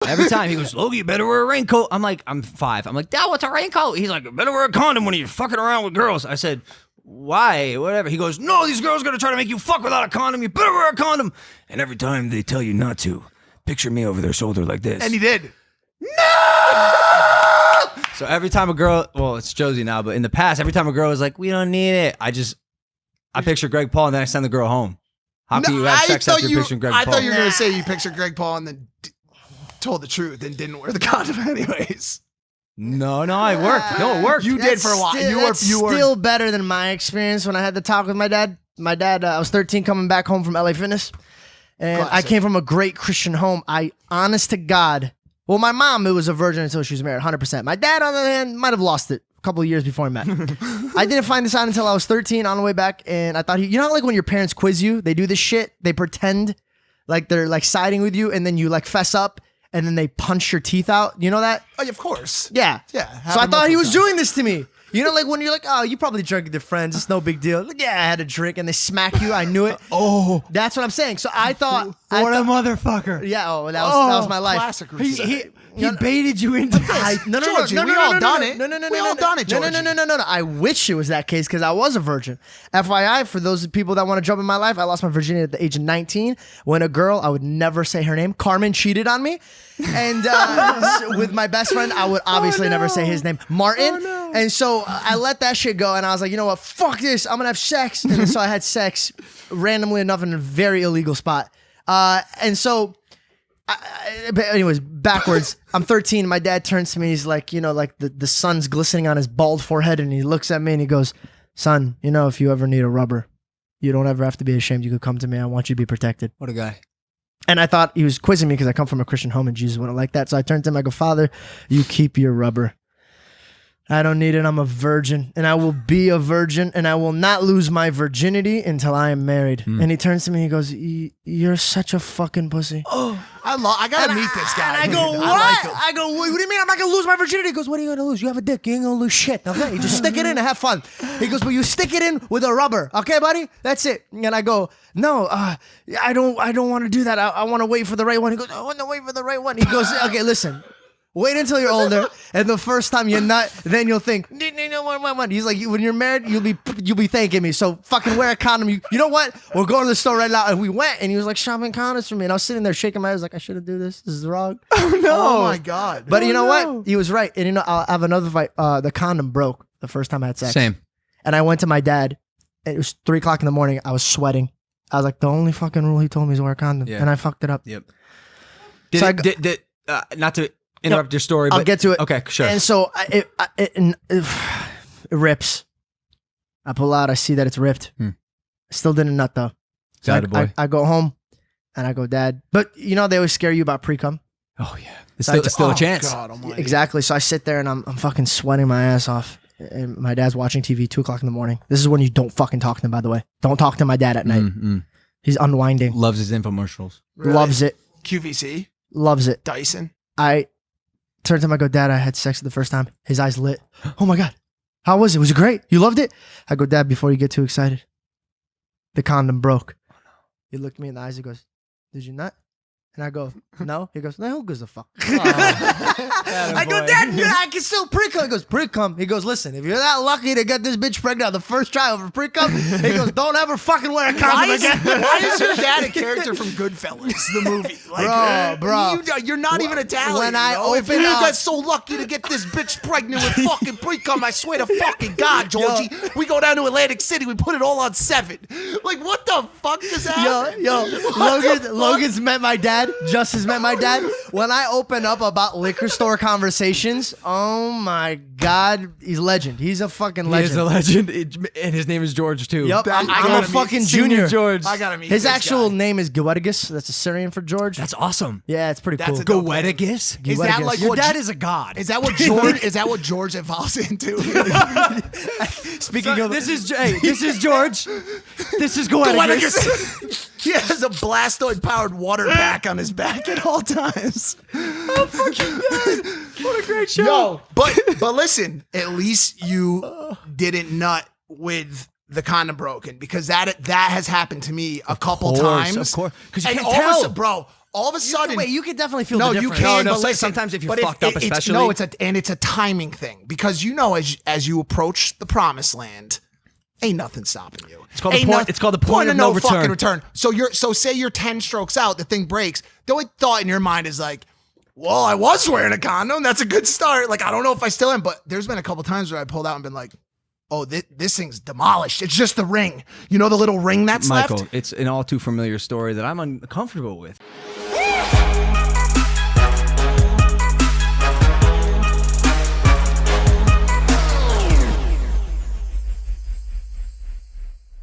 Every time he goes, Logie, you better wear a raincoat. I'm like, I'm 5. I'm like, Dad, what's a raincoat? He's like, you better wear a condom when you're fucking around with girls. I said, why? Whatever. He goes, no, these girls are going to try to make you fuck without a condom. You better wear a condom. And every time they tell you not to, picture me over their shoulder like this. And he did. No! So every time a girl, well, it's Josie now, but in the past, every time a girl was like, we don't need it, I picture Greg Paul and then I send the girl home. How can you have sex after picturing Greg Paul? I thought you were going to say you pictured Greg Paul and then told the truth and didn't wear the condom anyways. No, it worked. No, it worked. You did for a while. That's still better than my experience when I had the talk with my dad. My dad, I was 13 coming back home from LA Fitness. And I came from a great Christian home. Honest to God, well, my mom, it was a virgin until she was married, 100%. My dad, on the other hand, might have lost it a couple of years before we met. I didn't find this out until I was 13 on the way back. And I thought, you know, like when your parents quiz you, they do this shit. They pretend like they're like siding with you and then you like fess up and then they punch your teeth out. You know that? Oh, yeah, of course. Yeah. Yeah. So I thought he was doing this to me. You know, like when you're like, oh, you probably drank with your friends. It's no big deal. Like, yeah, I had a drink and they smack you. I knew it. Oh. That's what I'm saying. So I thought. What a motherfucker. Yeah, that was my life. Classic. He baited you into this. No, Georgie, we all done it. We all done it, Georgie. No. I wish it was that case because I was a virgin. FYI, for those people that want to jump in my life, I lost my virginity at the age of 19 when a girl, I would never say her name, Carmen, cheated on me. And with my best friend, I would obviously never say his name, Martin. And so I let that shit go and I was like, you know what, fuck this, I'm gonna have sex. And so I had sex randomly enough in a very illegal spot. And so, but anyways, backwards, I'm 13. My dad turns to me. He's like, you know, like the sun's glistening on his bald forehead. And he looks at me and he goes, son, you know, if you ever need a rubber, you don't ever have to be ashamed. You could come to me. I want you to be protected. What a guy. And I thought he was quizzing me because I come from a Christian home and Jesus wouldn't like that. So I turned to him. I go, Father, you keep your rubber. I don't need it. I'm a virgin and I will be a virgin and I will not lose my virginity until I am married. And he turns to me and he goes, you're such a fucking pussy. Oh, I gotta meet this guy. And I go, what? I go, what do you mean I'm not gonna lose my virginity? He goes, what are you gonna lose? You have a dick. You ain't gonna lose shit. Okay, you just stick it in and have fun. He goes, but you stick it in with a rubber. Okay, buddy? That's it. And I go, no, I don't want to do that. I want to wait for the right one. He goes, I want to wait for the right one. He goes, okay, listen. Wait until you're older, and the first time you're not, then you'll think, he's like, when you're married, you'll be thanking me. So fucking wear a condom. You know what? We're going to the store right now, and we went, and he was like shopping condoms for me, and I was sitting there shaking my head, I was like, I shouldn't do this. This is wrong. Oh no! Oh my god! But you know what? He was right. And you know, I'll have another fight. The condom broke the first time I had sex. Same. And I went to my dad. And it was 3:00 in the morning. I was sweating. I was like, the only fucking rule he told me is wear a condom, and I fucked it up. Yep. Not to interrupt your story, but I'll get to it. Okay, sure. And so it rips. I pull out. I see that it's ripped. Still didn't nut though. So I go home and I go, Dad. But you know they always scare you about pre-cum. Oh yeah, it's still a chance. God almighty. Exactly. So I sit there and I'm fucking sweating my ass off. And my dad's watching TV 2:00 in the morning. This is when you don't fucking talk to him, by the way. Don't talk to my dad at night. He's unwinding. Loves his infomercials. Really? Loves it. QVC. Loves it. Dyson. I turn to him. I go, Dad, I had sex the first time. His eyes lit. Oh my God. How was it? Was it great? You loved it? I go, Dad, before you get too excited, the condom broke. He looked me in the eyes. He goes, did you nut? And I go, no. He goes, no, who gives a fuck? I go, Dad, I can still pre-cum. He goes, pre-cum. He goes, listen, if you're that lucky to get this bitch pregnant on the first try over pre-cum, he goes, don't ever fucking wear a condom again. Why is your dad a character from Goodfellas, the movie? Like, bro. You're not even Italian. When I if you got so lucky to get this bitch pregnant with fucking pre-cum, I swear to fucking God, Georgie, we go down to Atlantic City, we put it all on 7. Like, what the fuck is that? Logan's met my dad. Justice met my dad. When I open up about liquor store conversations, oh my God, he's a legend. He's a fucking legend. He is a legend, and his name is George too. Yep, I'm a fucking junior. George. I gotta meet his this actual guy. name is Goetigis. That's Assyrian for George. That's awesome. Yeah, it's pretty cool. That's a dope name. Goetigis? Is that like Your what dad is a god. Is that what George? Is that what George evolves into? Speaking of, this is George. This is Goetigis. He has a Blastoid powered water pack on his back at all times. Oh fucking god! What a great show. Yo, but listen, at least you didn't nut with the condom broken because that has happened to me a couple times. Of course, because you And can't all of a tell, sudden, bro. all of a sudden, Wait, you can definitely feel no, the you difference. can. No, but listen, sometimes if you're but fucked up, especially. it's a timing thing because as you approach the promised land, ain't nothing stopping you. It's called the point. It's called the point of no fucking return. So say you're 10 strokes out, the thing breaks. The only thought in your mind is like, well, I was wearing a condom. That's a good start. Like, I don't know if I still am, but there's been a couple times where I pulled out and been like, oh, this thing's demolished. It's just the ring. You know the little ring that's Michael, left? it's an all too familiar story that I'm uncomfortable with.